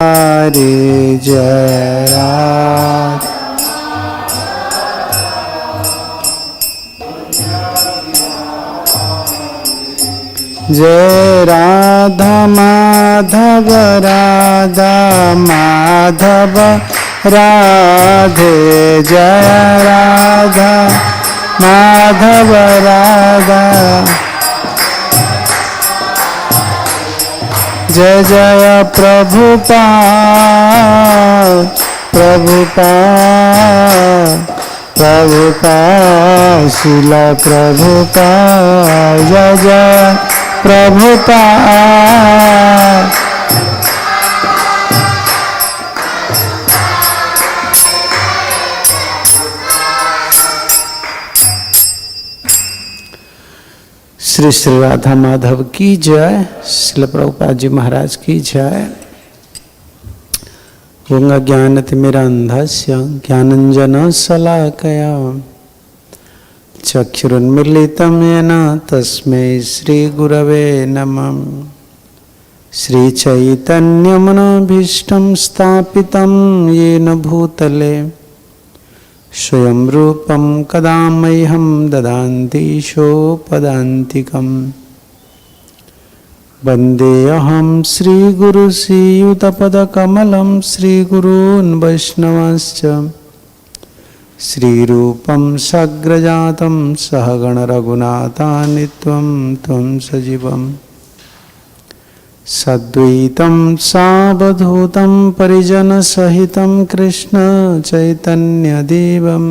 हरे जय राधा जय राधा माधव राधा माधव राधे जय राधा माधव राधा जय जय प्रभुपाद प्रभुपाद प्रभुपाद श्रील प्रभुपाद जय जय प्रभुपाद श्री श्री राधा माधव की जय। श्रील प्रभुपाद जी महाराज की जय। ओम ज्ञानतिमिरान्धस्य ज्ञानञ्जन शलाकया चक्षुरुन्मीलितं येन तस्मै श्रीगुरवे नमः। श्रीचैतन्यमनोभीष्टं स्थापितं येन भूतले स्वयं रूपं कदा मह्यं ददान्ति सोपदान्तिकम्। वन्देऽहं श्रीगुरुश्रीयुतपदकमलं श्रीगुरून् वैष्णवांश्च श्रीरूपं सग्रजातं सहगणरघुनाथान्वितं त्वं सजीवम् सद्वैतं सावधूतं परिजनसहितं कृष्ण चैतन्यदेवं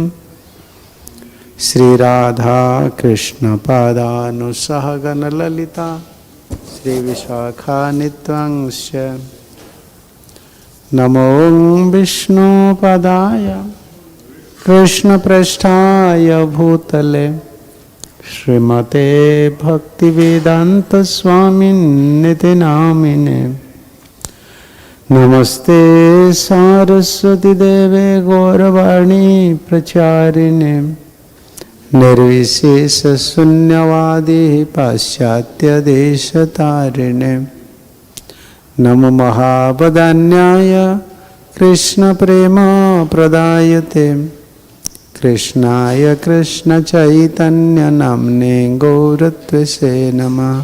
श्रीराधा कृष्णपादानुसहगणललिता श्रीविशाखान्वितांश्च नमो विष्णुपदाय कृष्णप्रेष्ठाय भूतले श्रीमते भक्तिवेदांत स्वामिन्निति नामिने। नमस्ते सारस्वती देवे गौरवाणी प्रचारिणे निर्विशेष शून्यवादी पाश्चात्य देशतारिणे। नमो महावदान्याय कृष्ण प्रेम प्रदायते कृष्णाय कृष्ण चैतन्य नामने गौरत्वसे नमः।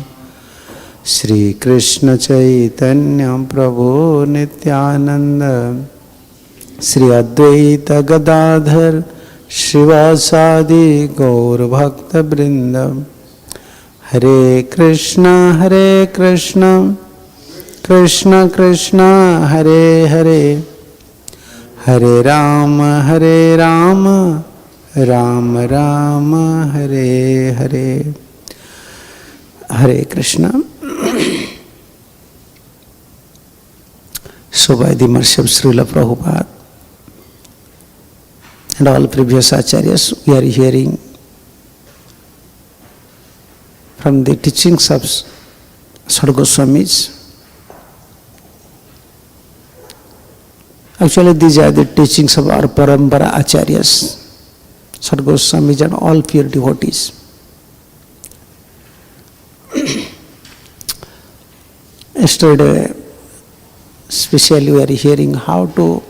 श्री कृष्ण चैतन्य प्रभु नित्यानंद श्री अद्वैत गदाधर श्रीवासादि गौर भक्त वृंद। हरे कृष्ण कृष्ण कृष्ण हरे हरे हरे राम राम राम हरे हरे। हरे Krishna. So by the mercy of Srila Prabhupada and all previous acharyas, we are hearing from the teachings of Sadhu Goswamis. Actually, these are the teachings of our Parampara acharyas, Sadhu Goswamis and all pure devotees. Yesterday, especially we are hearing how to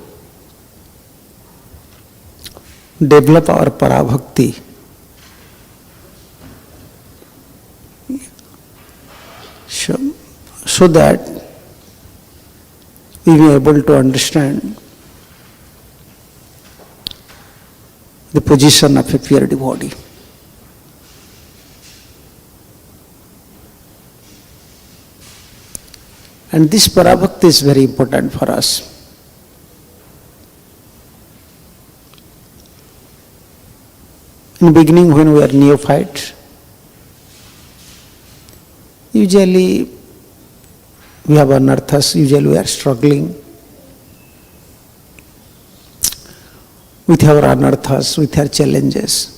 develop our Parabhakti. So that we will be able to understand the position of a pure devotee. And this Parabhakti is very important for us. In the beginning, when we are neophytes, usually we have anarthas, usually we are struggling with our anarthas, with our challenges.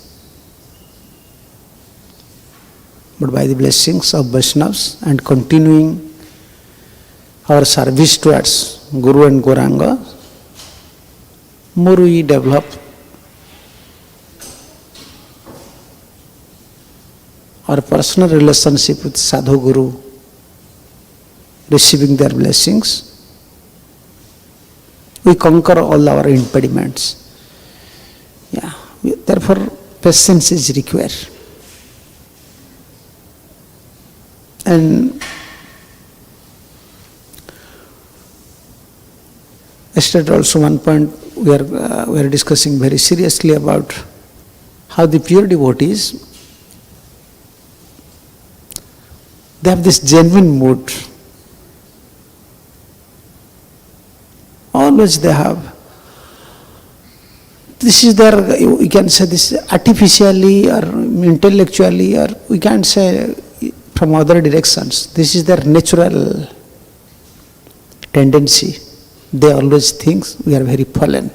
But by the blessings of Vaishnavas and continuing our service towards Guru and Gauranga, more we develop our personal relationship with Sadhu Guru, receiving their blessings, We conquer all our impediments. Yeah. Therefore, patience is required. And yesterday also one point we are discussing very seriously about how the pure devotees, they have this genuine mood. Always they have. This is their, we can say this artificially or intellectually, or we can't say from other directions. This is their natural tendency. They always think we are very fallen.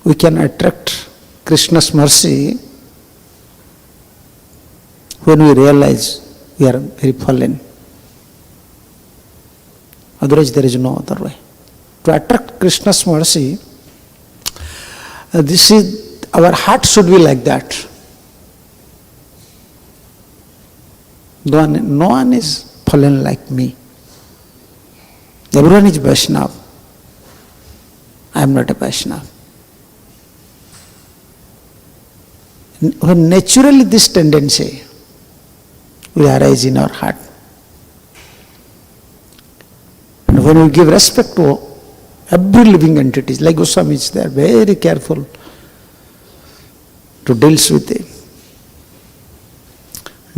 We can attract Krishna's mercy when we realize we are very fallen. Otherwise there is no other way. To attract Krishna's mercy, this is, our heart should be like that. No one is fallen like me. Everyone is Vaishnava. I am not a Vaishnava. When naturally this tendency will arise in our heart, and when we give respect to every living entity, like Goswamis, they are very careful to deal with it.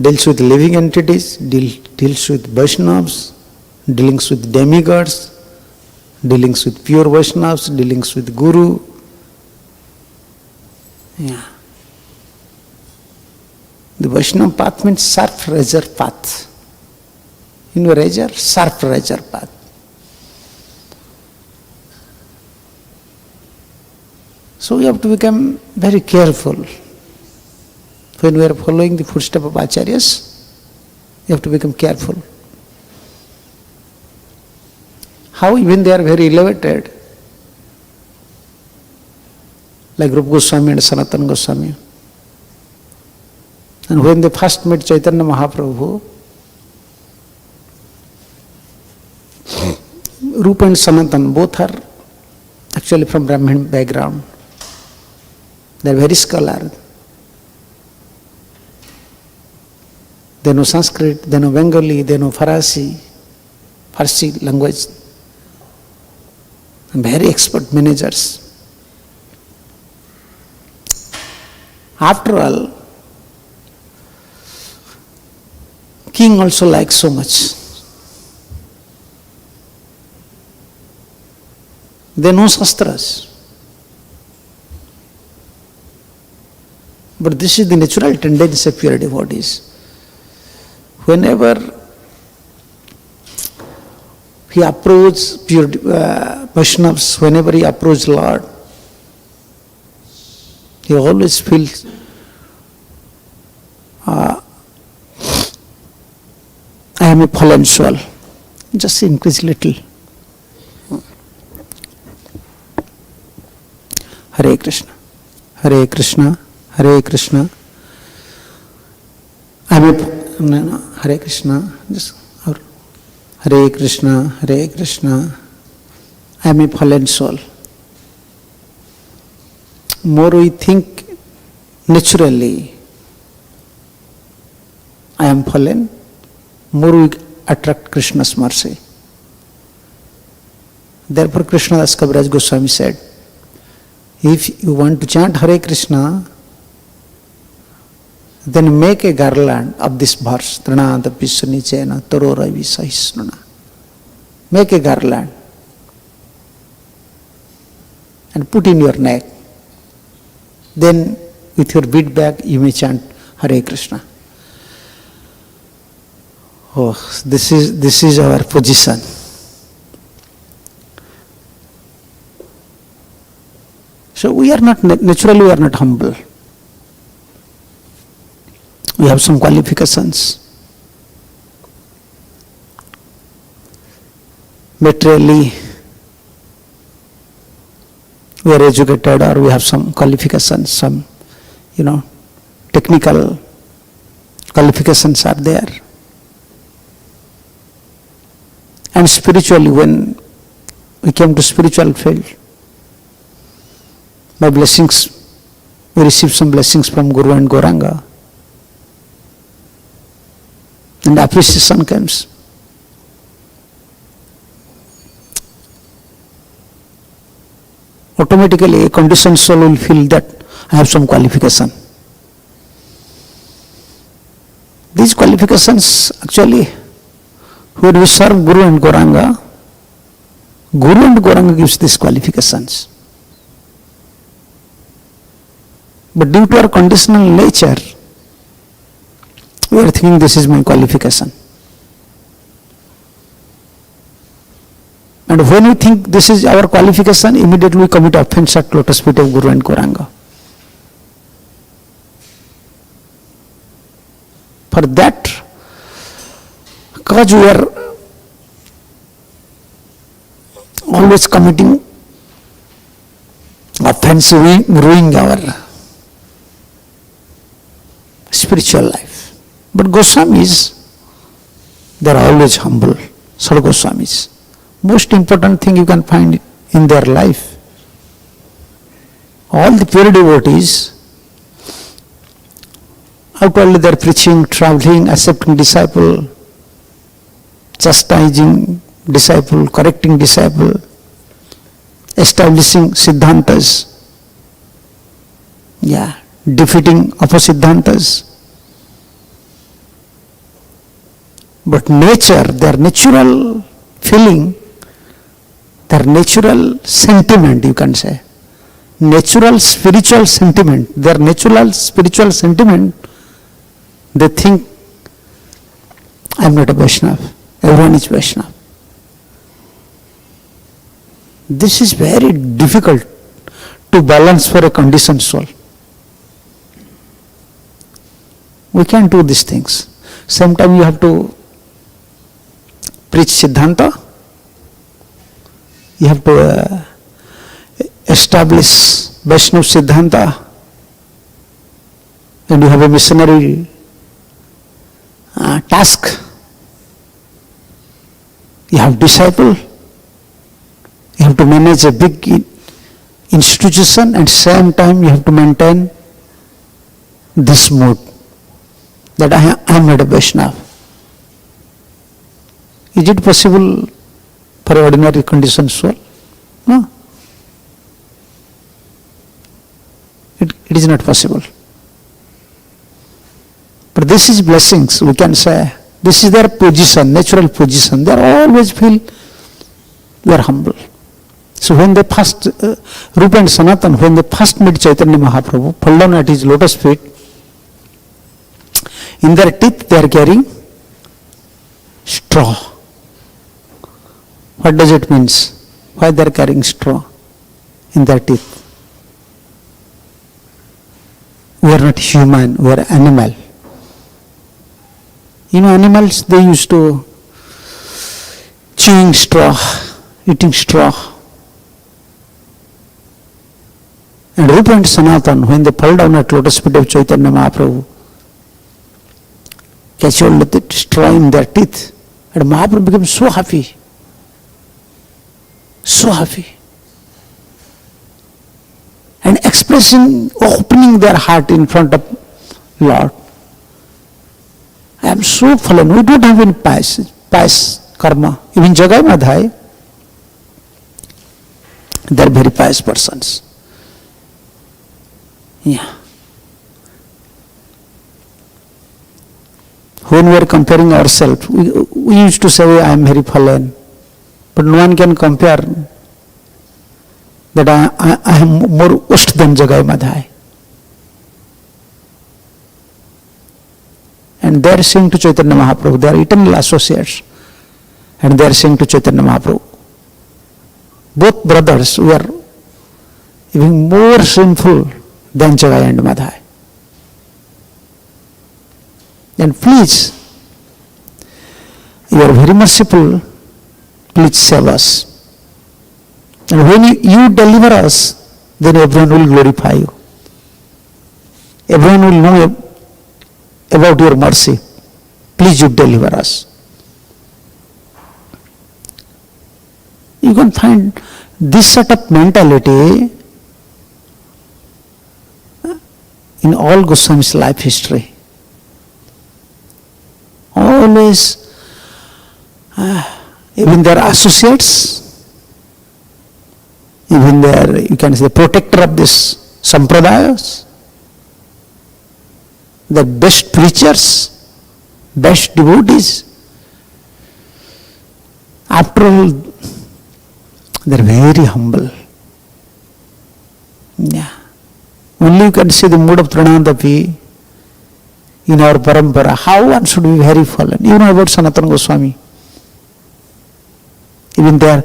Deals with living entities, deals with Vaishnavas, dealings with demigods, dealings with pure Vaishnavas, dealings with Guru. Yeah. The Vaishnava path means sharp razor path. In a razor, sharp razor path. So we have to become very careful. When we are following the footsteps of Acharyas, you have to become careful. How even they are very elevated, like Rupa Goswami and Sanatan Goswami. And when they first met Chaitanya Mahaprabhu, Rupa and Sanatan both are actually from Brahmin background. They are very scholar. They know Sanskrit, they know Bengali, they know Farsi language. And very expert managers. After all, king also likes so much. They know Shastras. But this is the natural tendency of pure devotees. Whenever he approaches pure Vaishnavas, whenever he approaches Lord, he always feels I am a fallen soul. Just increase little. Hare Krishna, Hare Krishna, Hare Krishna. I am a Hare Krishna, just Hare Krishna, Hare Krishna. I am a fallen soul. More we think naturally, I am fallen, more we attract Krishna's mercy. Therefore Krishnadas Kaviraj Goswami said, if you want to chant Hare Krishna, then make a garland of this verse. Trinadapi sunichena taroravi sahisnuna. Make a garland and put in your neck. Then with your bead bag you may chant Hare Krishna. Oh, this is our position. So we are not, naturally we are not humble. We have some qualifications. Materially, we are educated or we have some qualifications, some, technical qualifications are there. And spiritually, when we came to spiritual field, by blessings, we received some blessings from Guru and Gauranga. And appreciation comes. Automatically, a conditioned soul will feel that I have some qualification. These qualifications, actually, when we serve Guru and Gauranga, Guru and Gauranga gives these qualifications. But due to our conditional nature, we are thinking this is my qualification. And when we think this is our qualification, immediately we commit offense at lotus feet of Guru and Gauranga. For that, because we are always committing offense, ruining our spiritual life. But Goswamis, they are always humble. So Goswamis, most important thing you can find in their life. All the pure devotees, outwardly they are preaching, traveling, accepting disciple, chastising disciple, correcting disciple, establishing siddhantas, defeating apasiddhantas. But nature, their natural feeling, their natural sentiment, you can say, natural spiritual sentiment, their natural spiritual sentiment, they think, I am not a Vaishnava, everyone is Vaishnava. This is very difficult to balance for a conditioned soul. We can't do these things. Sometimes you have to preach Siddhanta, you have to establish Vaishnava Siddhanta, and you have a missionary task. You have disciple, you have to manage a big institution, and same time you have to maintain this mood that I am not a Vaishnava. Is it possible for an ordinary conditioned soul? No. It is not possible. But this is blessings, we can say. This is their position, natural position. They always feel they are humble. So when they first, Rupa and Sanatan, when they first met Chaitanya Mahaprabhu, fell down at his lotus feet, in their teeth they are carrying straw. What does it mean? Why they are carrying straw in their teeth? We are not human, we are animal. You know, animals, they used to chewing straw, eating straw. And Rupa and Sanatan, when they fell down at lotus feet of Chaitanya Mahaprabhu, catch hold of the straw in their teeth. And Mahaprabhu became so happy. So happy. And expressing, opening their heart in front of Lord. I am so fallen. We don't have any pious karma. Even Jagai Madhai, they are very pious persons. Yeah. When we are comparing ourselves, we used to say, I am very fallen. But no one can compare that I am more worst than Jagai Madhai. And they are saying to Chaitanya Mahaprabhu, they are eternal associates. And they are saying to Chaitanya Mahaprabhu, both brothers, we are even more sinful than Jagai and Madhai. And please, you are very merciful, please save us. And when you deliver us, then everyone will glorify you. Everyone will know about your mercy. Please you deliver us. You can find this sort of mentality in all Goswami's life history. Always, even their associates, even their, you can say, the protector of this sampradayas, the best preachers, best devotees, after all, they are very humble. Yeah. Only you can see the mood of Pranadapi in our parampara. How one should be very fallen. You know about Sanatan Goswami. Even they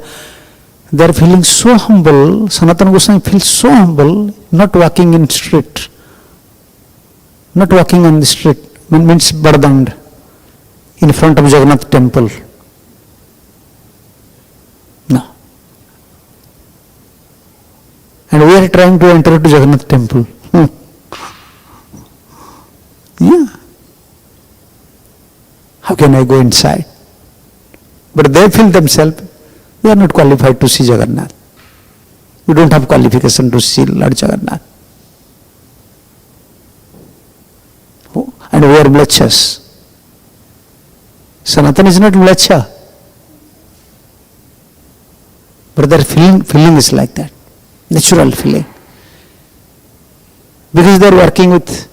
are feeling so humble. Sanatan Goswami feels so humble, not walking in street. Not walking on the street, means Bardand, in front of Jagannath temple. No. And we are trying to enter to Jagannath temple. Yeah. How can I go inside? But they feel themselves, we are not qualified to see Jagannath. We don't have qualification to see Lord Jagannath. And we are mlechas. Sanatan is not mlecha. But their feeling is like that. Natural feeling. Because they are working with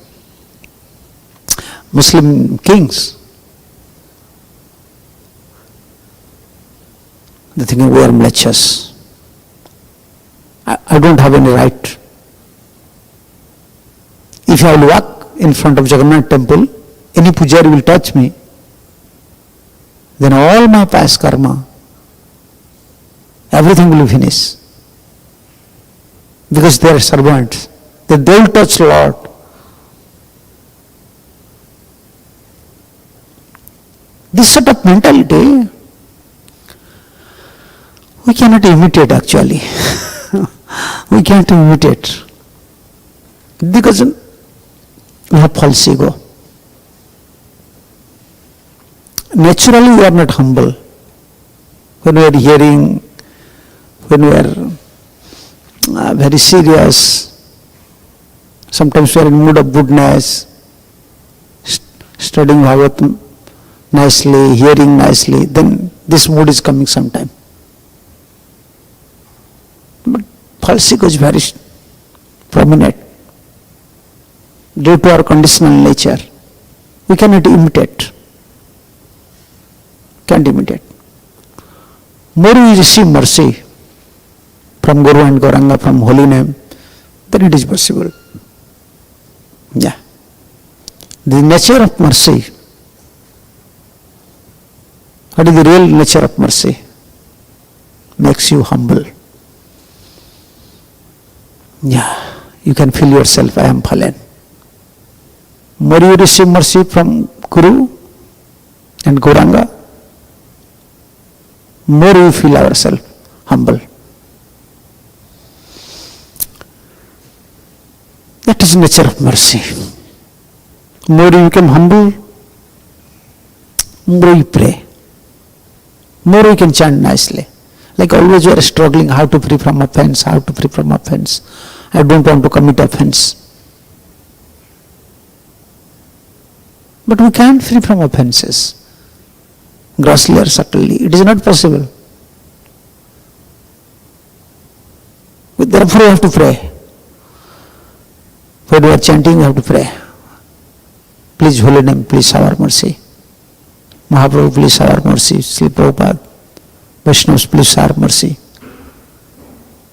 Muslim kings. They are thinking we are mlechas. I don't have any right. If I will walk in front of Jagannath temple, any pujari will touch me, then all my past karma, everything will finish. Because they are servants. They will touch Lord. This sort of mentality, we cannot imitate actually. We can't imitate. Because we have false ego. Naturally we are not humble. When we are hearing, when we are very serious, sometimes we are in mood of goodness, studying Bhagavatam nicely, hearing nicely, then this mood is coming sometime. But false ego is very prominent. Due to our conditional nature, we cannot imitate. Can't imitate. More we receive mercy from Guru and Gauranga, from holy name, then it is possible. Yeah. The nature of mercy. What is the real nature of mercy? Makes you humble. Yeah. You can feel yourself, I am fallen. More you receive mercy from Guru and Gauranga, more we feel ourselves humble. That is nature of mercy. More you become humble, more you pray. More you can chant nicely. Like always you are struggling how to free from offense, how to free from offense. I don't want to commit offense. But we can't free from offenses. Grossly or subtly. It is not possible. Therefore you have to pray. When we are chanting, we have to pray. Please, holy name, please have our mercy. Mahaprabhu, please have our mercy. Sri Prabhupada, Vaishnavas, please have our mercy.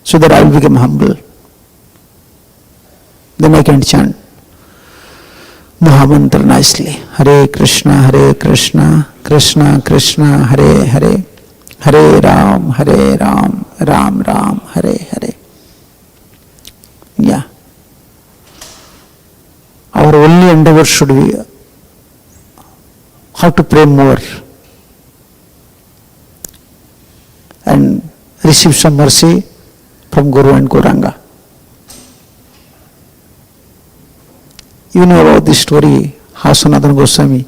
So that I will become humble. Then I can chant Mahamantra nicely. Hare Krishna, Krishna Krishna, Hare Hare, Hare Ram, Ram Ram, Hare Hare. Yeah. Our only endeavor should be how to pray more and receive some mercy from Guru and Gauranga. You know about this story, how Sanatan Goswami,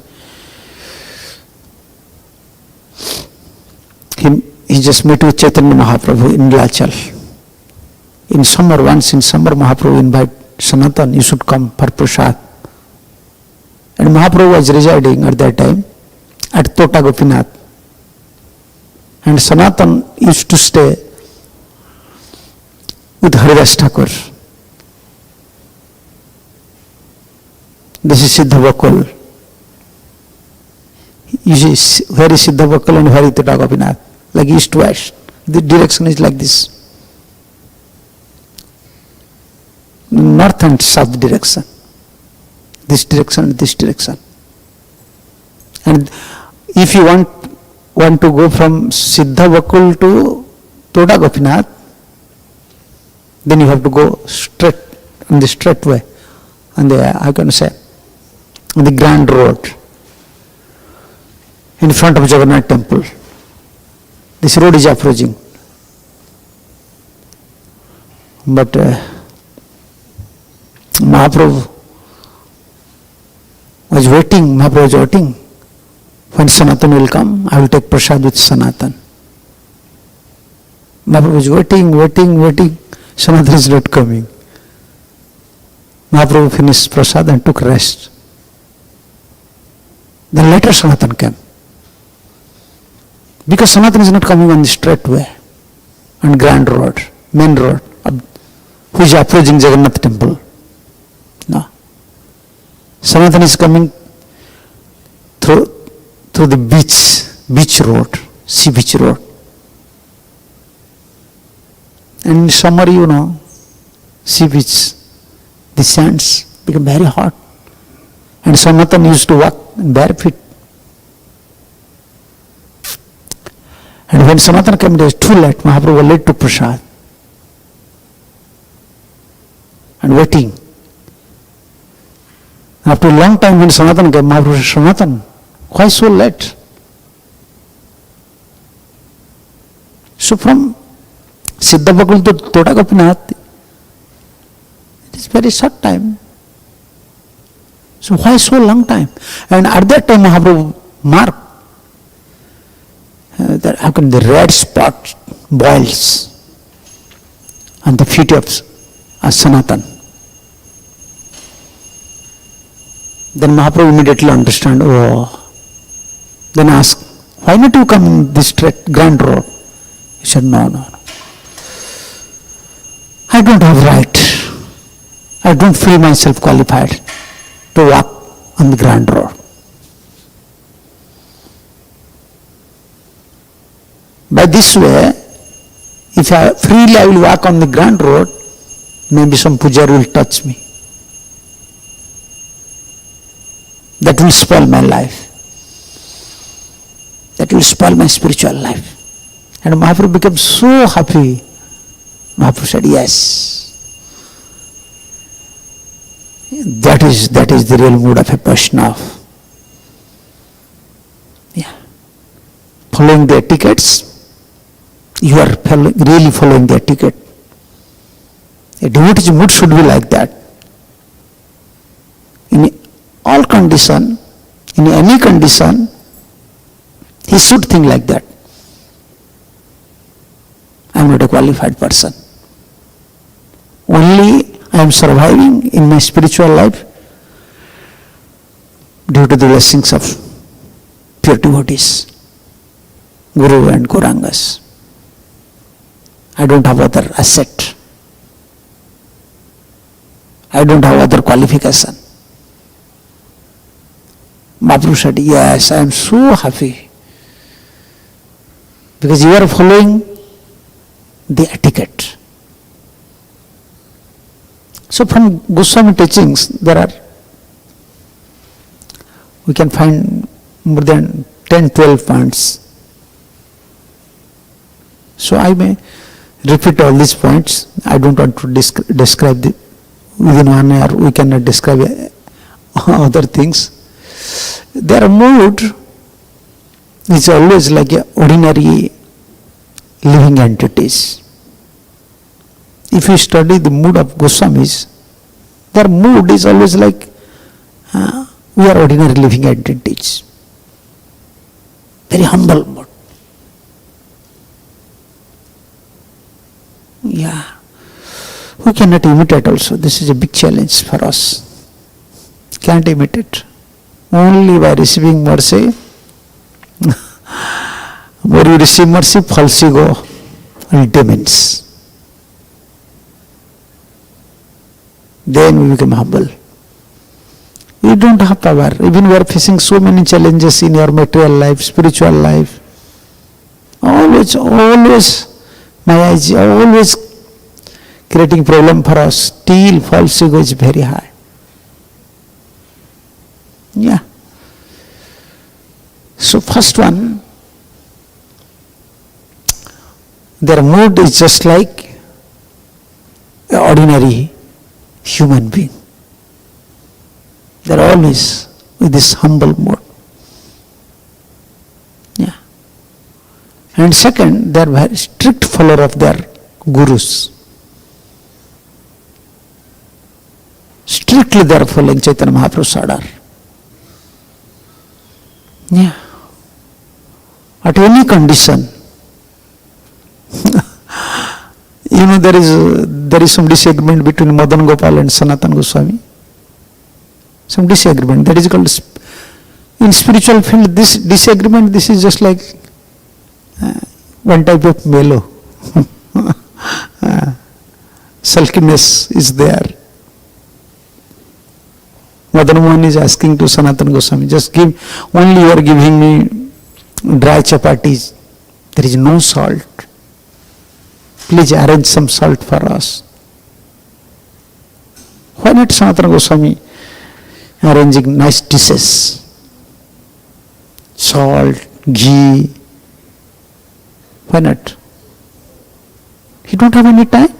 he just met with Chaitanya Mahaprabhu in Nilachal. In summer, once in summer, Mahaprabhu invite Sanatan, you should come for prasad. And Mahaprabhu was residing at that time at Tota Gopinath. And Sanatan used to stay with Haridas Thakur. This is Siddha Vakul. You see, where is Siddha Vakul and where is Tota Gopinath? Like east to west. The direction is like this. North and south direction. This direction, this direction. And if you want to go from Siddha Vakul to Tota Gopinath, then you have to go straight, on the straight way, on the, I can say, on the grand road, in front of Jagannath temple. This road is approaching. But Mahaprabhu was waiting, when Sanatan will come, I will take prasad with Sanatan. Mahaprabhu was waiting, Sanatan is not coming. Mahaprabhu finished prasad and took rest. Then later Sanatan came. Because Sanatan is not coming on the straight way, on grand road, main road, who is approaching Jagannath temple. No. Sanatan is coming through the beach road, sea beach road. And in summer, sea beach, the sands become very hot. And Sanatan used to walk in bare feet. And when Sanatan came, it was too late. Mahaprabhu was late to prasad. And waiting. After a long time, when Sanatan came, Mahaprabhu said, Sanatan, why so late? So from Siddha Vakul to Tota Gopinath, it is very short time. So why so long time? And at that time, Mahaprabhu marked that how can the red spot boils on the feet of Sanatan. Then Mahaprabhu immediately understand, then ask, why not you come in this straight grand road? He said, no. I don't have right. I don't feel myself qualified to walk on the grand road. By this way, if I freely I will walk on the grand road, maybe some pujari will touch me. That will spoil my life. That will spoil my spiritual life. And Mahaprabhu became so happy. Mahaprabhu said, yes. That is the real mood of a Vaishnava. Yeah. Following the etiquettes, you are really following the etiquette. A devotee's mood should be like that. In all condition, in any condition, he should think like that. I am not a qualified person. Only I am surviving in my spiritual life due to the blessings of pure devotees, Guru and Gaurangas. I don't have other asset. I don't have other qualification. Mahaprabhu said, yes, I am so happy. Because you are following the etiquette. So from Goswami teachings, we can find more than 10-12 points. So I may repeat all these points. I don't want to describe within 1 hour. We cannot describe other things. Their mood is always like ordinary living entities. If you study the mood of Goswamis, their mood is always like we are ordinary living entities. Very humble mood. Yeah. We cannot imitate also. This is a big challenge for us. Can't imitate. Only by receiving mercy. Where you receive mercy, falsely go ultimates. Then we become humble. You don't have power. Even you are facing so many challenges in your material life, spiritual life. Always, my eyes always creating problem for us. Still false ego is very high. Yeah. So first one, their mood is just like an ordinary human being. They are always with this humble mood. Yeah. And second, they are very strict follower of their gurus. Strictly they are following Chaitanya Mahaprabhu's order. Yeah. At any condition. There is some disagreement between Madan, Gopal and Sanatan Goswami. Some disagreement. That is called, in spiritual field, this disagreement, this is just like one type of mellow. Sulkiness is there. Madan Mohan is asking to Sanatan Goswami, just give, only you are giving me dry chapatis. There is no salt. Please arrange some salt for us. Why not Sanatana Goswami arranging nice dishes? Salt, ghee. Why not? He don't have any time.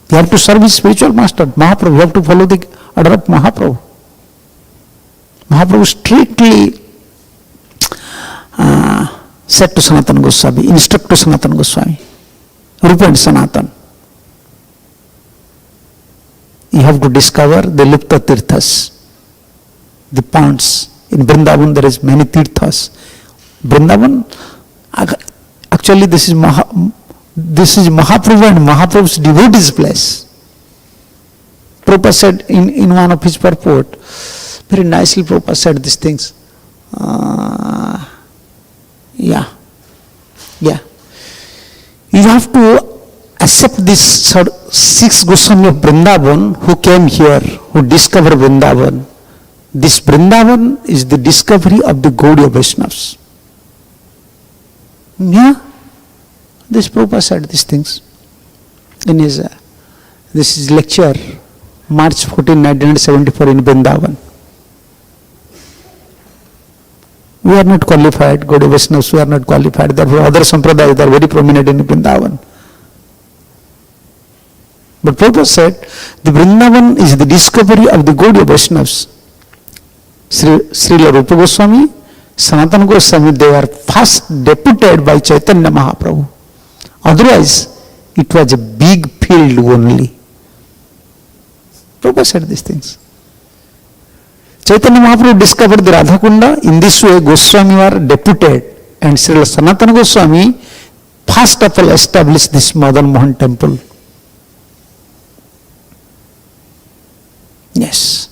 You have to serve his spiritual master, Mahaprabhu. You have to follow the order of Mahaprabhu. Mahaprabhu strictly said to Sanatana Goswami, instruct to Sanatana Goswami, Rupa and Sanatan. You have to discover the Lupta Tirthas, the ponds. In Vrindavan there is many Tirthas. Vrindavan, actually this is Mahaprabhu and Mahaprabhu's devotees' place. Prabhupada said in one of his purport, very nicely Prabhupada said these things. You have to accept this six Goswami of Vrindavan who came here, who discovered Vrindavan. This Vrindavan is the discovery of the Gaudiya Vaishnavas. Yeah, this Prabhupada said these things in his this is lecture, March 14, 1974 in Vrindavan. We are not qualified, Gaudiya Vaishnavas, we are not qualified. Therefore, other sampradayas are very prominent in Vrindavan. But Prabhupada said, the Vrindavan is the discovery of the Gaudiya Vaishnavas. Srila Rupa Goswami, Sanatan Goswami, they were first deputed by Chaitanya Mahaprabhu. Otherwise, it was a big field only. Prabhupada said these things. Chaitanya Mahaprabhu discovered the Radhakunda. In this way, Goswami were deputed, and Srila Sanatana Goswami first of all established this Madan Mohan temple. Yes.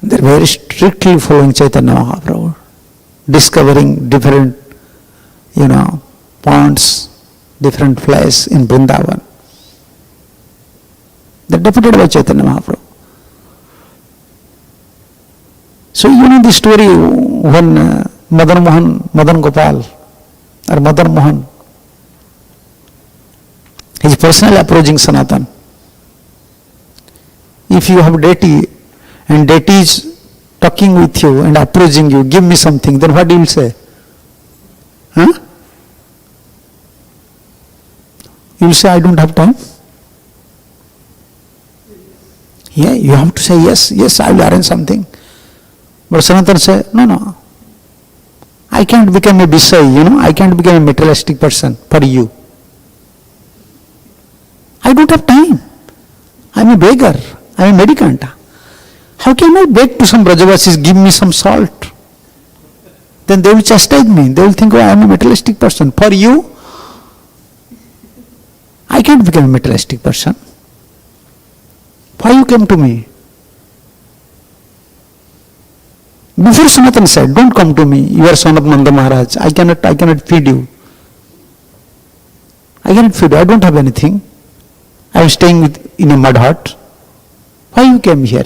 They are very strictly following Chaitanya Mahaprabhu, discovering different, ponds, different places in Vrindavan. They are deputed by Chaitanya Mahaprabhu. So you know the story when Madan Gopal or Madan Mohan, he is personally approaching Sanatan. If you have deity and deity is talking with you and approaching you, give me something, then what you will say? Huh? You will say, I don't have time. Yeah, you have to say, yes, I will arrange something. But Sanatan say, no, I can't become a Visay, I can't become a materialistic person for you. I don't have time. I am a beggar. I am a mendicant. How can I beg to some Brajavasis, give me some salt? Then they will chastise me. They will think, I am a materialistic person. For you, I can't become a materialistic person. Why you came to me? Before Sanatan said, don't come to me, you are son of Nanda Maharaj, I cannot feed you. I cannot feed you, I don't have anything. I am staying in a mud hut. Why you came here?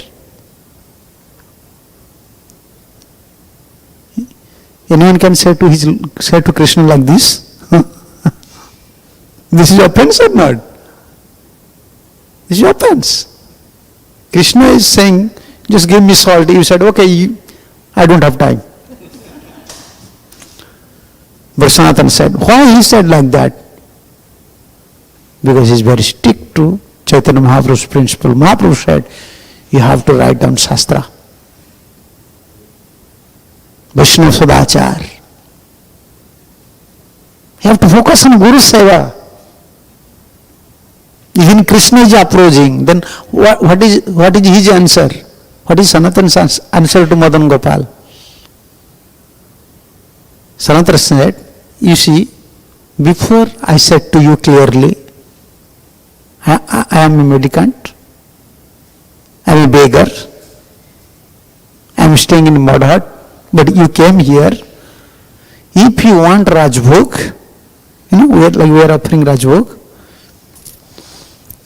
Anyone can say to Krishna like this? This is offense or not? This is offense. Krishna is saying, just give me salt. You said, okay, I don't have time. But Sanatan said, why he said like that? Because he is very strict to Chaitanya Mahaprabhu's principle. Mahaprabhu said, you have to write down Shastra. Vaishnava Sadachar. You have to focus on Guru Seva. Even Krishna is approaching, then what is his answer? What is Sanatan's answer to Madan Gopal? Sanatan said, you see, before I said to you clearly, I am a mendicant, I am a beggar, I am staying in a mud hut, but you came here. If you want Rajbhog, we are offering Rajbhog.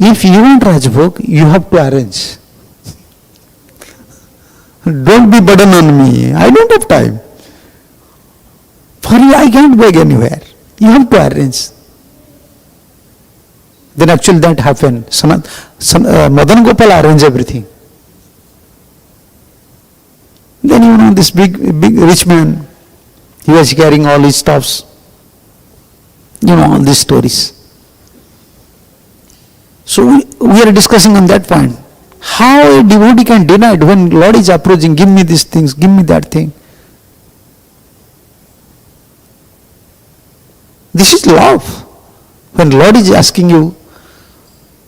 If you want Rajbhog, you have to arrange. Don't be burden on me. I don't have time. For you, I can't beg anywhere. You have to arrange. Then actually that happened. Madan Gopal arranged everything. Then this big rich man, he was carrying all his stuffs. All these stories. So we are discussing on that point. How a devotee can deny it when Lord is approaching, give me these things, give me that thing. This is love. When Lord is asking you,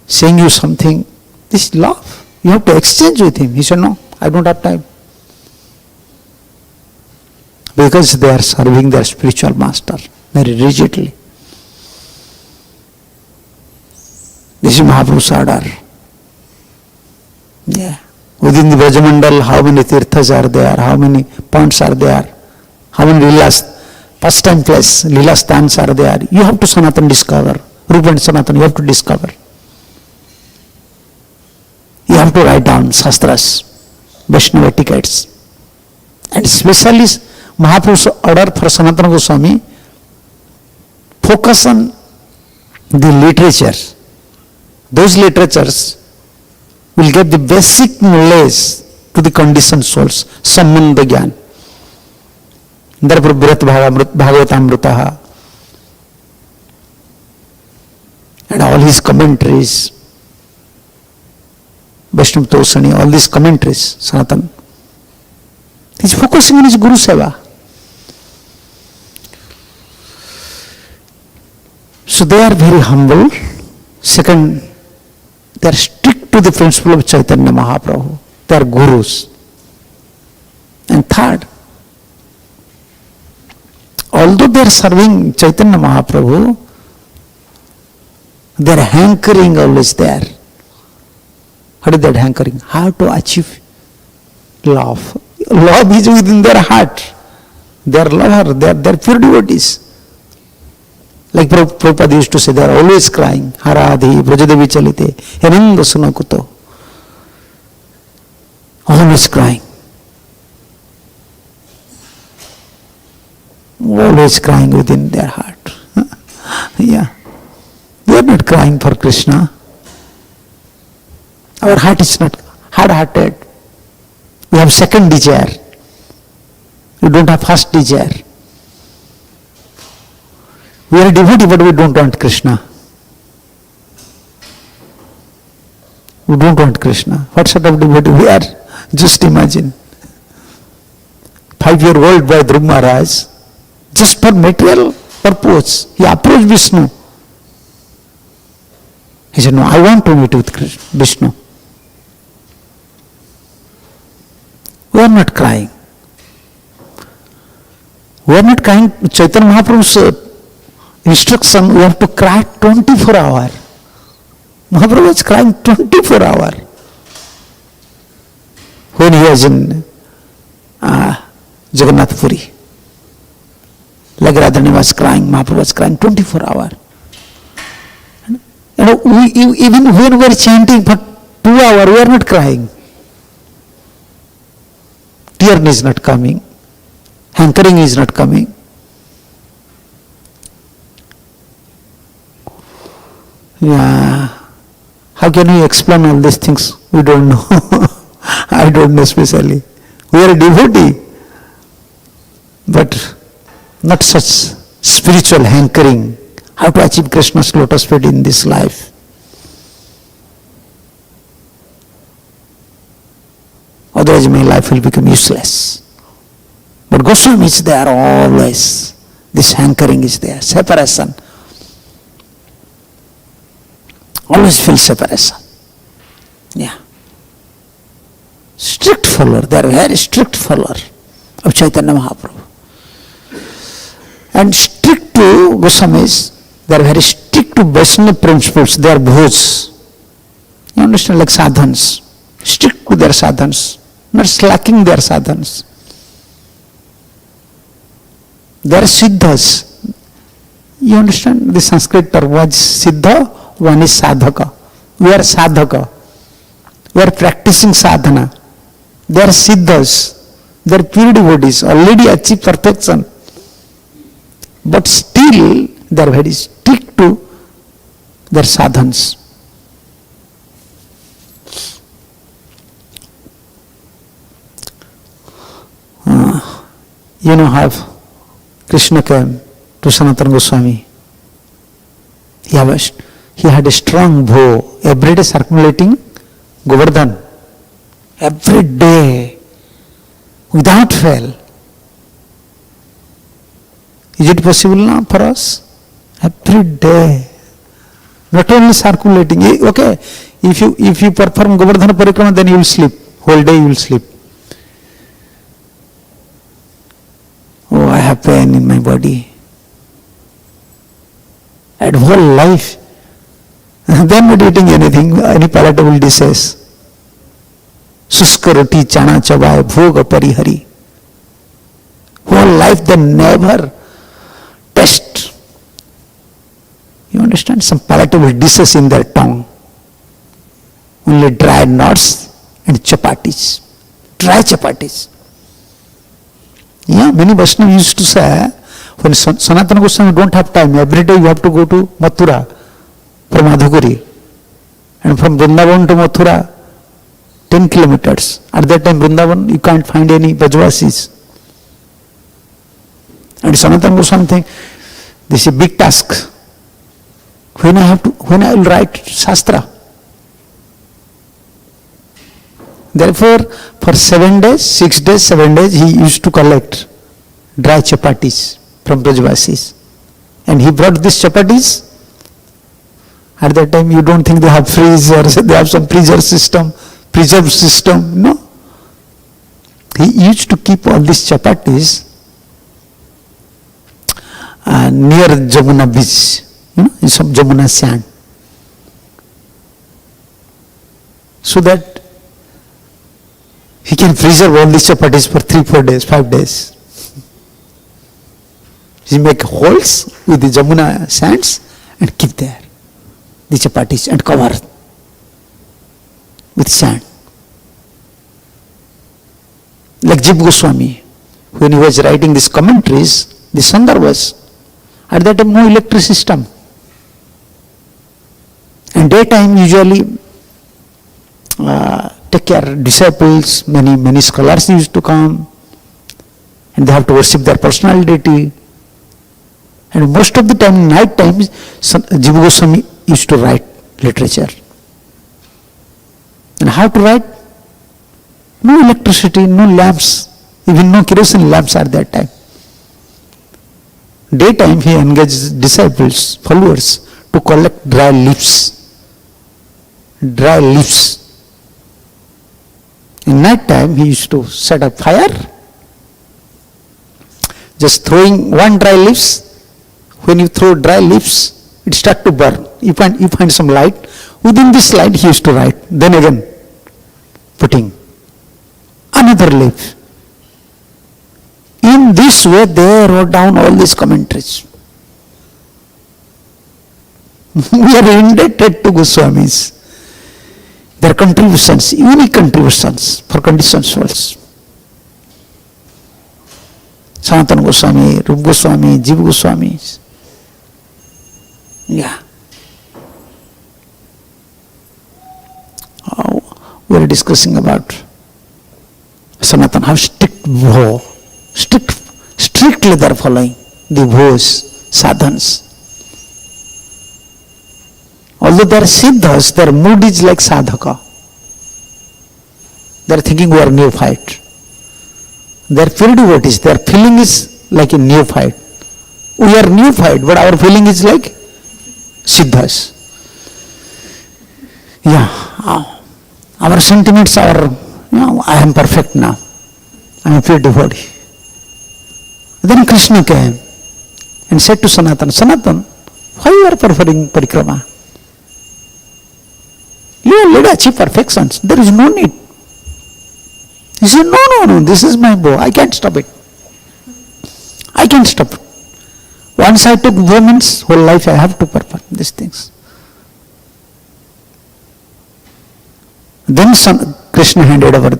saying you something, this is love. You have to exchange with him. He said, no, I don't have time. Because they are serving their spiritual master very rigidly. This is Mahaprabhu's order. Yeah. Within the Brajamandal, how many tirthas are there? How many ponds are there? How many lilas, pastime place, lila stands are there? You have to Sanatan discover. Rupa and Sanatan, you have to discover. You have to write down Shastras, Vaishnava etiquettes. And especially Mahaprabhu's order for Sanatana Goswami, focus on the literature. Those literatures will give the basic knowledge to the conditioned souls, Sambandha Gyan. Therefore, Bharat Bhagavatamrita and all his commentaries, Vaishnava Tosani, all these commentaries, Sanatan. He is focusing on his Guru Seva. So they are very humble. Second, they are strict to the principle of Chaitanya Mahaprabhu. They are gurus. And third, although they are serving Chaitanya Mahaprabhu, their hankering always there. What is that hankering? How to achieve love. Love is within their heart. They are lover, they are pure devotees. Like Prabhupada used to say, they are always crying. Haradhi, Brajadevi Chalite, Henanda Sunakuto. Always crying. Always crying within their heart. Yeah. They are not crying for Krishna. Our heart is not hard-hearted. We have second desire. We don't have first desire. We are devotee, but we don't want Krishna. We don't want Krishna. What sort of devotee we are? Just imagine. 5-year-old boy Dhruv Maharaj, just for material purpose, he approached Vishnu. He said, no, I want to meet with Vishnu. We are not crying. We are not crying. Chaitanya Mahaprabhu's instruction, we have to cry 24 hours. Mahaprabhu was crying 24 hours. When he was in Jagannath Puri. Like Radharani was crying, Mahaprabhu was crying 24 hours. Even when we are chanting for 2 hours, we are not crying. Tear is not coming. Hankering is not coming. Yeah. How can we explain all these things? We don't know. I don't know especially. We are a devotee. But not such spiritual hankering. How to achieve Krishna's lotus feet in this life. Otherwise my life will become useless. But Goswami is there always. This hankering is there. Separation. Always feel separation. Yeah. Strict follower. They are very strict follower of Chaitanya Mahaprabhu. And strict to Goswamis, they are very strict to Vaishnava principles. They are bhoj. You understand? Like sadhans. Strict to their sadhans. Not slacking their sadhans. They are siddhas. You understand? The Sanskrit term was siddha, one is sadhaka. We are sadhaka. We are practicing sadhana. They are siddhas. They are pure devotees, already achieved perfection. But still, they are very strict to their sadhans. You know how Krishna came to Sanatan Goswami. He had a strong bow, every day circulating Govardhan. Every day, without fail. Is it possible now for us? Every day. Not only circulating. Okay, if you perform Govardhana Parikrama, then you will sleep. Whole day you will sleep. Oh, I have pain in my body. And whole life, they are not eating anything, any palatable dishes. Suska roti, chana chabai, bhoga parihari. Whole life they never taste. You understand? Some palatable dishes in their tongue. Only dry nuts and chapatis. Dry chapatis. Yeah, many Vaishnavas used to say, when Sanatana Goswami don't have time, every day you have to go to Mathura from Madhukuri. And from Vrindavan to Mathura, 10 kilometers. At that time, Vrindavan, you can't find any Brajvasis. And Sanatana Goswami think, this is a big task. When I will write Shastra? Therefore, for 7 days, 6 days, 7 days, he used to collect dry chapatis from Brajvasis. And he brought these chapatis. At that time, you don't think they have freezers, they have some preserve system. No. He used to keep all these chapatis near Jamuna beach, in some Jamuna sand. So that he can preserve all these chapatis for 3-4 days, 5 days. He make holes with the Jamuna sands and keep there the chapatis and cover with sand. Like Jiva Goswami, when he was writing these commentaries, the Sandarbhas, at that time no electric system. And daytime usually take care disciples, many scholars used to come, and they have to worship their personal deity. And most of the time, night times, Jiva Goswami used to write literature. And how to write? No electricity, no lamps, even no kerosene lamps at that time. Daytime he engaged disciples, followers, to collect dry leaves. Dry leaves. In night time he used to set up fire, just throwing one dry leaves. When you throw dry leaves, it starts to burn. You find some light. Within this line he used to write, then again putting another leaf. In this way they wrote down all these commentaries. We are indebted to Goswamis. Their contributions, unique contributions for conditioned souls. Sanatan Goswami, Rupa Goswami, Jiva Goswami. Yeah. We are discussing about Sanatan, how strictly they are following the vows, sadhans. Although they are siddhas, their mood is like sadhaka. They are thinking we are neophyte. They are pure devotees, their feeling is like a neophyte. We are neophyte, but our feeling is like siddhas. Yeah. Our sentiments are, I am perfect now. I am a pure devotee. Then Krishna came and said to Sanatan, Sanatan, why you are performing parikrama? You already achieve perfections. There is no need. He said, no, this is my vow. I can't stop it. I can't stop it. Once I took vow means whole life I have to perform these things. Then Krishna handed over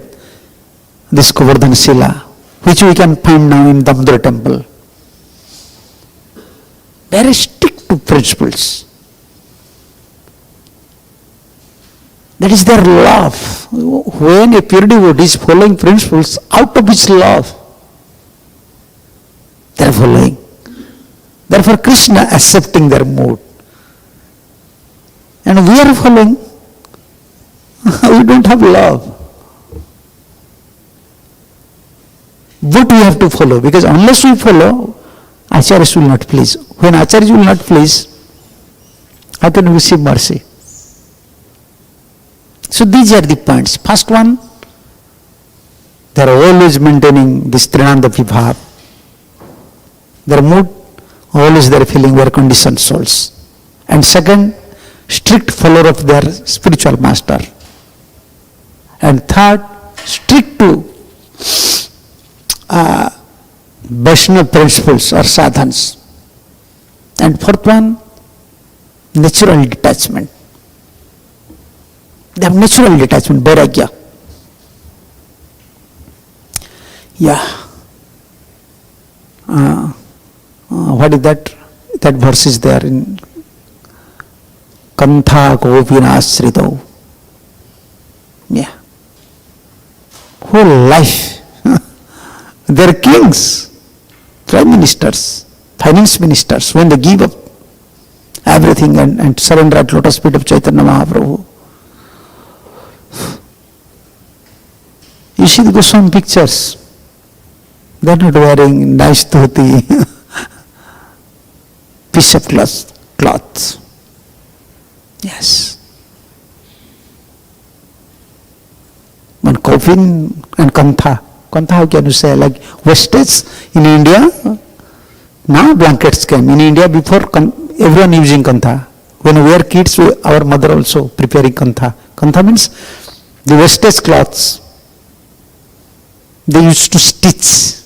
this Govardhan Shila, which we can find now in Damodar temple. Very strict to principles. That is their love. When a pure devotee is following principles, out of his love, they are following. Therefore Krishna accepting their mood. And we are following. We don't have love. What we have to follow? Because unless we follow, Acharyas will not please. When Acharyas will not please, how can we receive mercy? So these are the points. First one, they are always maintaining this Trinanda Vibhav. Their mood, always they are feeling their conditioned souls. And second, strict follower of their spiritual master. And third, strict to Vaishnava principles or sadhans. And fourth one, natural detachment. They have natural detachment, vairagya. Yeah. What is that? That verse is there in Kantha Gopina Asrito. Yeah. Whole life. They are kings, prime ministers, finance ministers, when they give up everything and surrender at lotus feet of Chaitanya Mahaprabhu. You see the Goswami pictures. They are not wearing nice dhoti, piece of cloth. Yes. One coffin and kantha. Kantha, how can you say, like vestage in India? Now blankets came. In India before everyone using kantha. When we were kids, our mother also preparing kantha. Kantha means the vestage cloths. They used to stitch.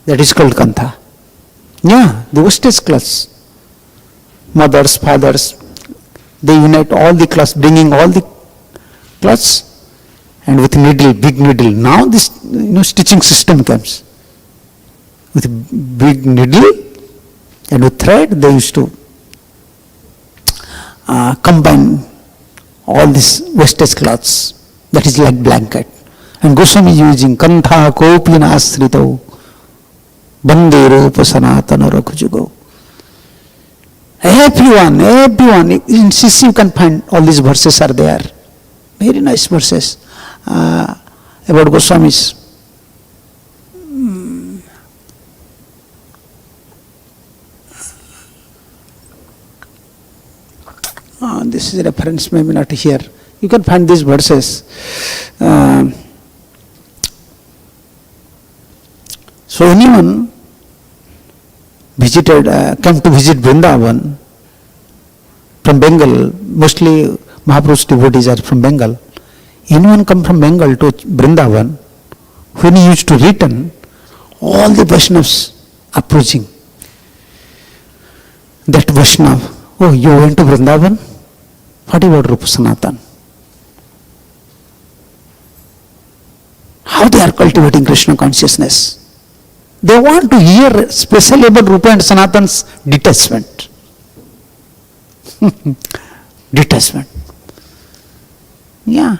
That is called kantha. Yeah, the vestage cloths. Mothers, fathers, they unite all the cloths, bringing all the cloths and with needle, big needle. Now this stitching system comes. With big needle and with thread they used to combine all these vestage cloths. That is like blanket. And Goswami is using Kantha Kopina Asrito Bande Rupa Sanatan Rakhujugo. Everyone, in CC you can find all these verses are there. Very nice verses about Goswamis. This is a reference, maybe not here. You can find these verses. So anyone came to visit Vrindavan, from Bengal, mostly Mahaprabhu's devotees are from Bengal. Anyone come from Bengal to Vrindavan, when he used to return, all the Vaishnavas approaching. That Vaishnav, oh, you went to Vrindavan? What about Rupa Sanatan? How they are cultivating Krishna consciousness. They want to hear especially about Rupa and Sanatan's detachment. Detachment. Yeah.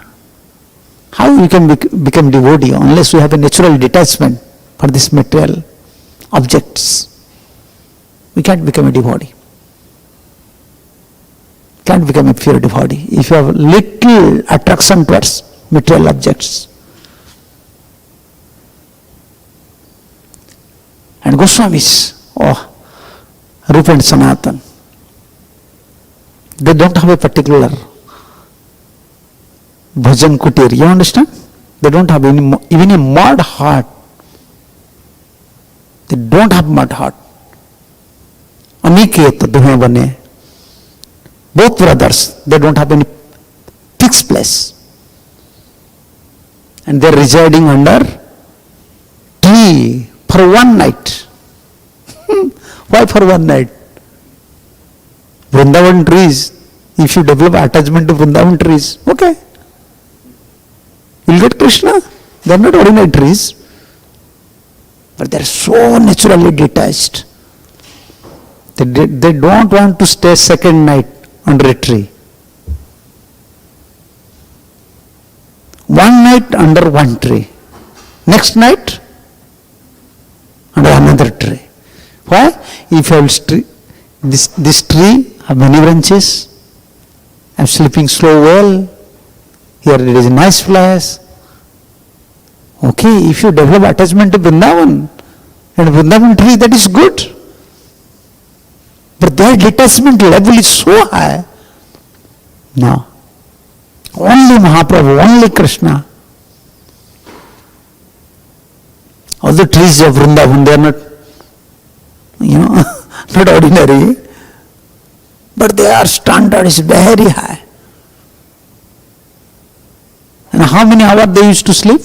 How we can become devotee unless we have a natural detachment for these material objects? We can't become a devotee. Can't become a pure devotee if you have little attraction towards material objects. And Goswamis, oh, Rupa and Sanatan, they don't have a particular bhajan kutir. You understand? They don't have even a mud heart. They don't have mud heart. Aniket duhe bane. Both brothers, they don't have any fixed place. And they are residing under tree for one night. Why for one night? Vrindavan trees, if you develop attachment to Vrindavan trees, okay. You'll get Krishna. They are not ordinary trees. But they are so naturally detached. They don't want to stay second night under a tree. One night under one tree. Next night under another tree. Why? If I will this tree have many branches, I am sleeping so well, here it is a nice place. Okay, if you develop attachment to Vrindavan, and Vrindavan tree, that is good. But their detachment level is so high. No. Only Mahaprabhu, only Krishna. All the trees of Vrindavan, they are not, not ordinary. But their standard is very high. And how many hours they used to sleep?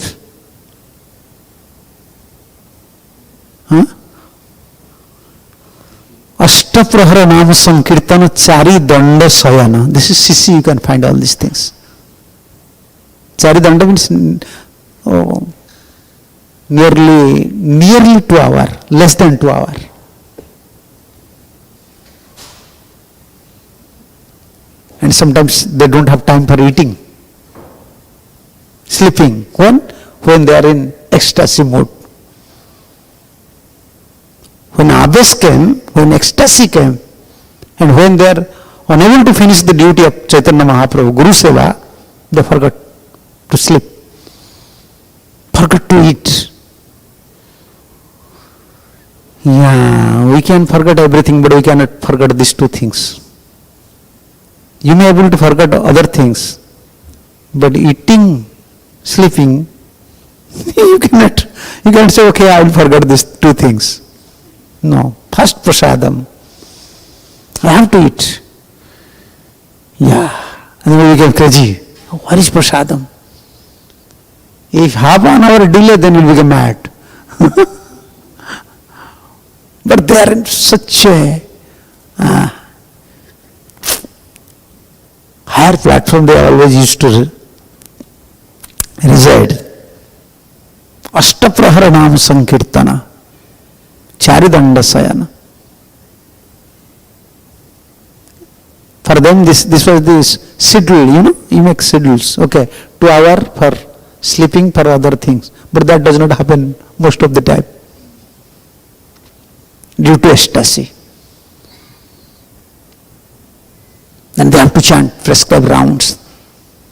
Ashtaprahara Nama Sankirtana Chari Danda Sayana. This is Sisi, you can find all these things. Chari Danda means nearly 2 hours, less than 2 hours. And sometimes they don't have time for eating. Sleeping. When they are in ecstasy mode. When Abes came, when ecstasy came, and when they are unable to finish the duty of Chaitanya Mahaprabhu, Guru Seva, they forgot to sleep, forgot to eat. Yeah, we can forget everything, but we cannot forget these two things. You may be able to forget other things, but eating, sleeping, you cannot say, okay, I will forget these two things. No. First prasadam. I have to eat. Yeah. And then we get crazy. What is prasadam? If half an hour delay, then we will become mad. But they are in such a higher platform, they always used to reside. Ashtaprahara Nama Sankirtana. Charidanda Sayana. For them, this was this schedule, you make schedules. Okay, 2 hours for sleeping, for other things. But that does not happen most of the time due to ecstasy. Then they have to chant prescribed rounds.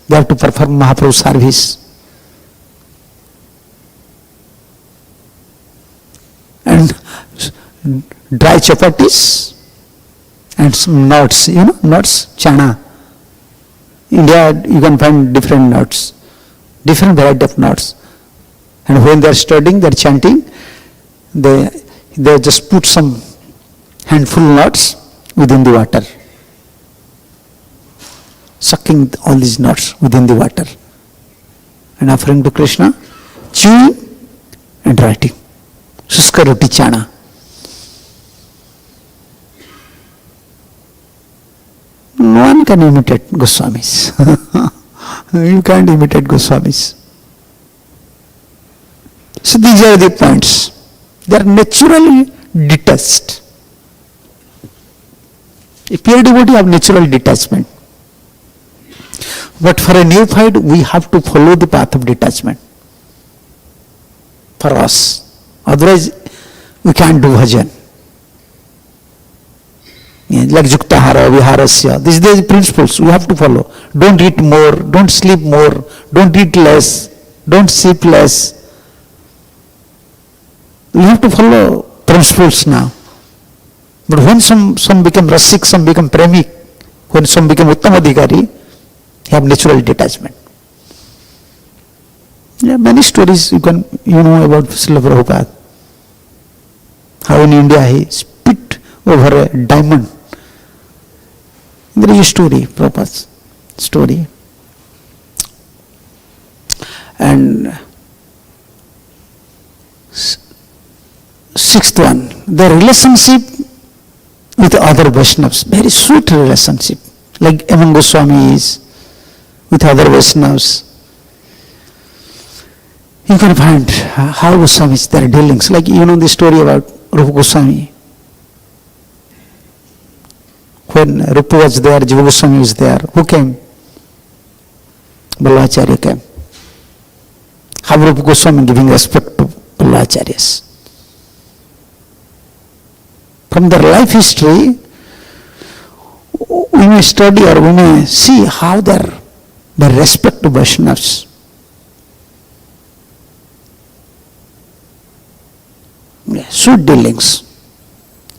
They have to perform Mahaprabhu service. And dry chapatis and some nuts, nuts, chana. India, you can find different nuts, different variety of nuts. And when they are studying, they are chanting, they just put some handful nuts within the water. sucking all these nuts within the water and offering to Krishna, chewing and writing. Suska roti chana. No one can imitate Goswamis. You can't imitate Goswamis. So these are the points. They are naturally detached. A pure devotee have natural detachment. But for a neophyte, we have to follow the path of detachment. For us. Otherwise, we can't do bhajan. Like Juktahara, Viharasya. These are the principles we have to follow. Don't eat more, don't sleep more, don't eat less, don't sleep less. We have to follow principles now. But when some become rasik, some become premik, when some become uttamadhikari, they have natural detachment. Yeah, many stories you know about Srila Prabhupada. How in India he spit over a diamond. There is a story, Prabhupada's story. And sixth one, the relationship with other Vaishnavas, very sweet relationship, like among Goswamis, with other Vaishnavas. You can find how Goswamis, their dealings, like you know the story about Rupa Goswami. When Rupa was there, Jiva Goswami was there. Who came? Ballacharya came. How Rupa Goswami giving respect to Ballacharyas. From their life history, we may study or we may see how their respect to Vaishnavas. Yeah, sweet dealings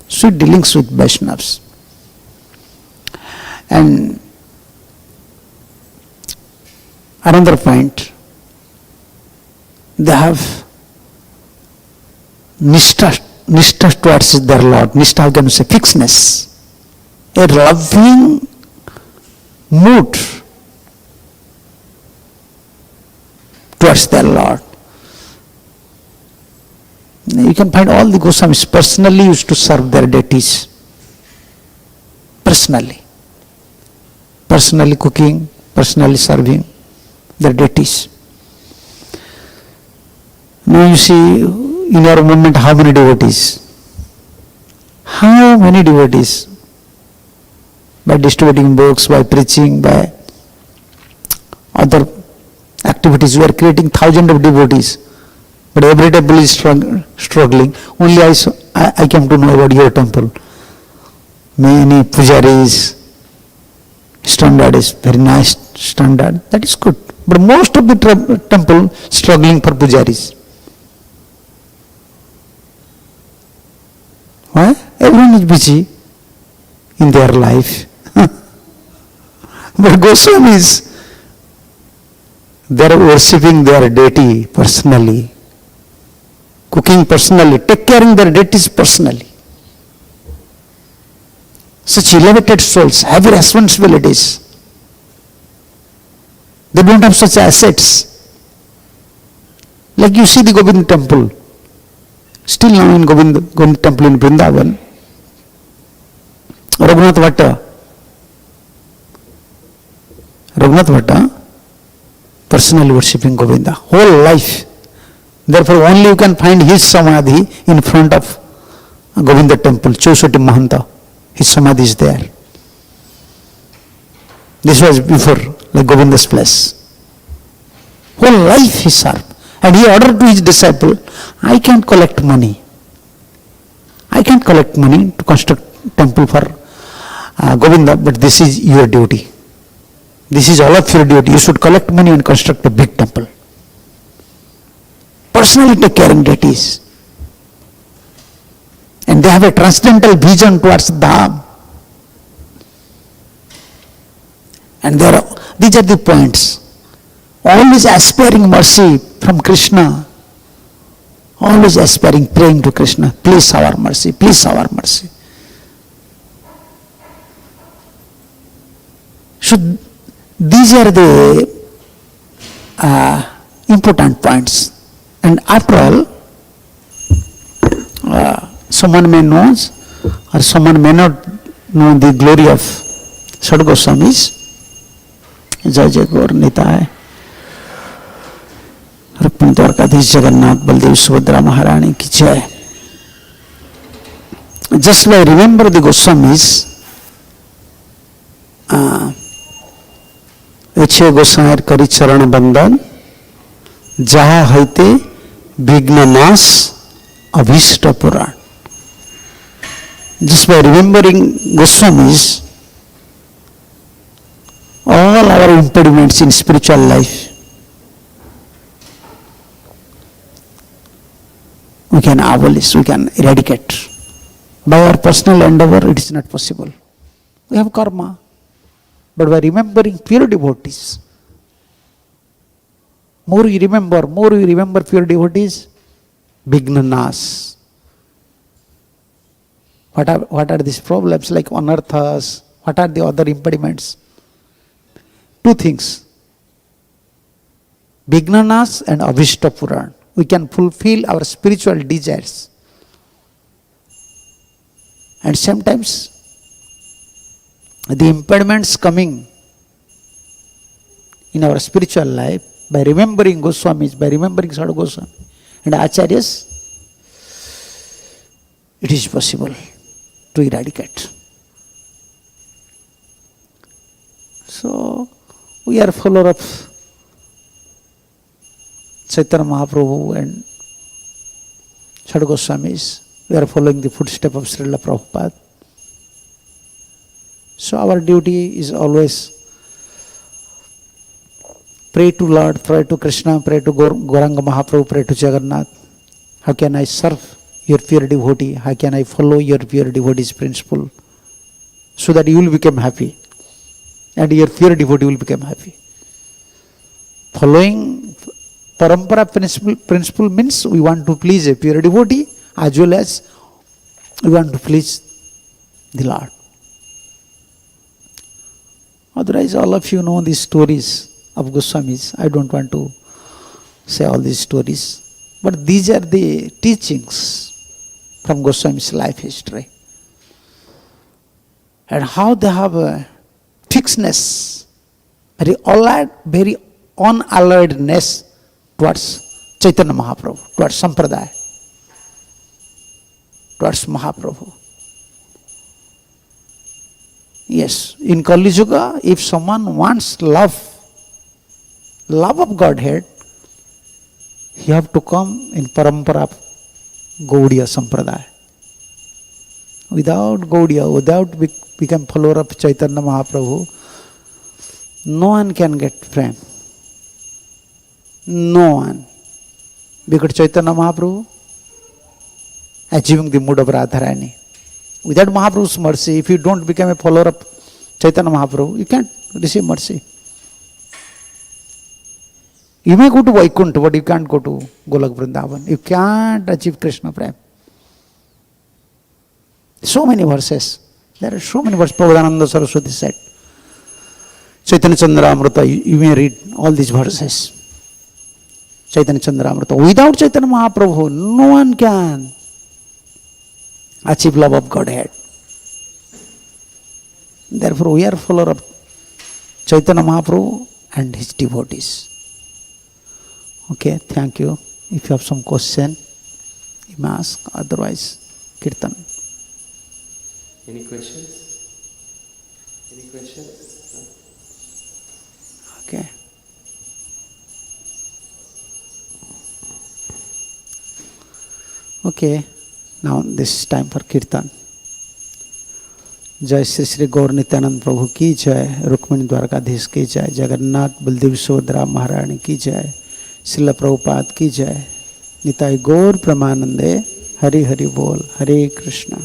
with Vaishnavas. And another point, they have nishtha towards their Lord. Nishtha, I can say fixedness, a loving mood towards their Lord. You can find all the Goswamis personally used to serve their deities. Personally cooking, personally serving their deities. Now you see in our movement how many devotees? How many devotees? By distributing books, by preaching, by other activities, we are creating thousands of devotees. But every temple is struggling. Only I came to know about your temple. Many pujaris, standard is very nice standard. That is good. But most of the temple struggling for pujaris. Why? Everyone is busy in their life. But Goswamis, they are worshipping their deity personally, cooking personally, take care of their deities personally. Such elevated souls have responsibilities. They don't have such assets. Like you see the Govind temple. Still now in Govind temple in Vrindavan, Raghunath Bhatta personally worshipping Govinda whole life. Therefore only you can find his samadhi in front of Govinda temple, Chausati Mahanta. His samadhi is there. This was before, like Govinda's place. Whole life he served. And he ordered to his disciple, I can't collect money. I can't collect money to construct temple for Govinda, but this is your duty. This is all of your duty. You should collect money and construct a big temple. Personally take care of deities. And they have a transcendental vision towards Dham. And these are the points. Always aspiring mercy from Krishna. Always aspiring, praying to Krishna. Please have our mercy. Please have our mercy. So These are the important points. And after all, someone may know or someone may not know the glory of Sad Goswamis. Jai Jai Gaur Nitai. Rukmini Dwarkadhish Jagannath Baldev Subhadra Maharani ki jai. Just by remember the Goswamis, Eche Gosair Kari Charan Bandhan, Jaha Haite Bigna Nas Abhishta Puran. Just by remembering Goswamis, all our impediments in spiritual life, we can abolish, we can eradicate. By our personal endeavor, it is not possible. We have karma. But by remembering pure devotees, more you remember pure devotees, Bigna Nas. What are these problems like anarthas? What are the other impediments? Two things. Bigna Nas and Abhishta Puran. We can fulfill our spiritual desires. And sometimes the impediments coming in our spiritual life, by remembering Goswamis, by remembering Sadhu Goswami and Acharyas, it is possible to eradicate. So, we are follower of Chaitanya Mahaprabhu and Sadhu Goswamis. We are following the footsteps of Srila Prabhupada. So our duty is always pray to Lord, pray to Krishna, pray to Gauranga Mahaprabhu, pray to Jagannath. How can I serve your pure devotee? How can I follow your pure devotee's principle? So that you will become happy. And your pure devotee will become happy. Following parampara principle means we want to please a pure devotee as well as we want to please the Lord. Otherwise, all of you know these stories of Goswamis. I don't want to say all these stories. But these are the teachings from Goswami's life history. And how they have a fixedness, very unalloyedness towards Chaitanya Mahaprabhu, towards Sampradaya, towards Mahaprabhu. Yes, in Kali Yuga, if someone wants love of Godhead, he have to come in parampara Gaudiya Sampradaya. Without Gaudiya, without become follower of Chaitanya Mahaprabhu, no one can get prem. No one. Because Chaitanya Mahaprabhu achieving the mood of Radharani. Without Mahaprabhu's mercy, if you don't become a follower of Chaitanya Mahaprabhu, you can't receive mercy. You may go to Vaikuntha, but you can't go to Golak Vrindavan. You can't achieve Krishna Prem. So many verses. There are so many verses. Prabhupada Saraswati said. Chaitanya Chandramrita, you may read all these verses. Chaitanya Chandramrita. Without Chaitanya Mahaprabhu, no one can achieve love of Godhead. Therefore, we are follower of Chaitanya Mahaprabhu and his devotees. Okay, thank you. If you have some question, you may ask. Otherwise, kirtan. Any questions? Any questions? No? Okay. Okay. Now this is time for kirtan. जय श्री श्री गौर नित्यानंद प्रभु की जय, रुक्मिणी द्वारकाधीश की जय, जगन्नाथ बलदेव सुभद्रा महारानी की जय, श्रील प्रभुपाद की जय, निताई गौर प्रेमानंदे, हरि हरि बोल, हरे कृष्णा।